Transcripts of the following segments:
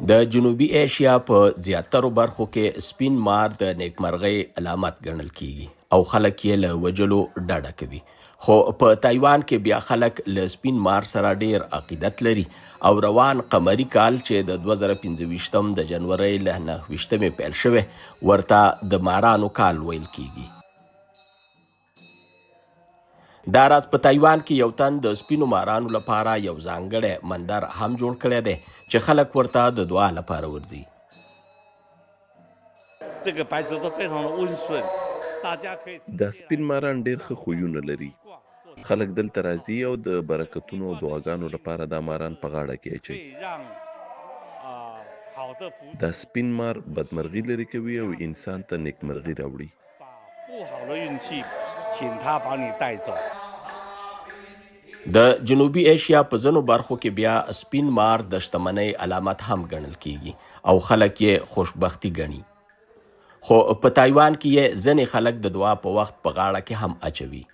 د جنوبي ایشیا په زیاترو برخو کې سپین مار د نیکمرغۍ علامت ګڼل کیږي او خلک یې له وجلو ډډه کوي. خو په تایوان کې بیا خلک له سپین مار سره ډیر عقیدت لري او روان قمري کال چې د 2025 د جنورۍ له 9 پیل شوی ورته د مارانو کال ویل کیږي. دا راز په تایوان کې یو تن د سپینو مارانو لپاره یو ځانګړی مندر هم جوړ کړی دی چې خلک ورته د دعا لپاره ورځي. دا سپین ماران ډېر ښه خویونه لري. خلک دلته راځي او د برکتونو او دعاګانو لپاره دا ماران په غاړه کې اچوي. دا سپین مار بدمرغي لرې کوي او انسان ته نیکمرغي راوړي. د جنوبي ایشیا په ځینو برخو کې بیا سپین مار د شتمنۍ علامت هم ګڼل کیږي او خلک یې خوشبختي ګڼي. خو په تایوان کې یې ځینې خلک د دعا په وخت په غاړه کې هم اچوي.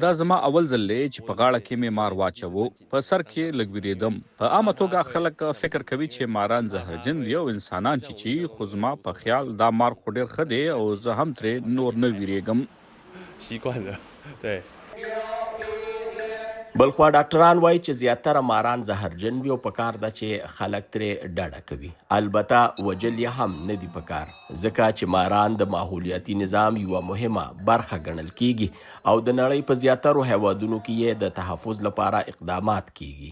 دا زما اول ځل دی چې په غاړه کې مې مار واچوو. په سر کې لږ ویرېدم. په عامه توګه خلک فکر کوي چې ماران زهرجن دي او انسانان چې خو زما په خیال دا مار خو ډېر ښه دی او زه هم ترې نور نه ویرېږم. بلخوا ډاکټران وایي چې زیاتره ماران زهرجن وي او پکار ده چې خلک ترې ډډه کوي. البته وجل یې هم نه دي پکار ځکه چې ماران د ماحولیاتي نظام یوه مهمه برخه ګڼل کیږي او د نړۍ په زیاترو هیوادونو کې یې د تحفظ لپاره اقدامات کیږي.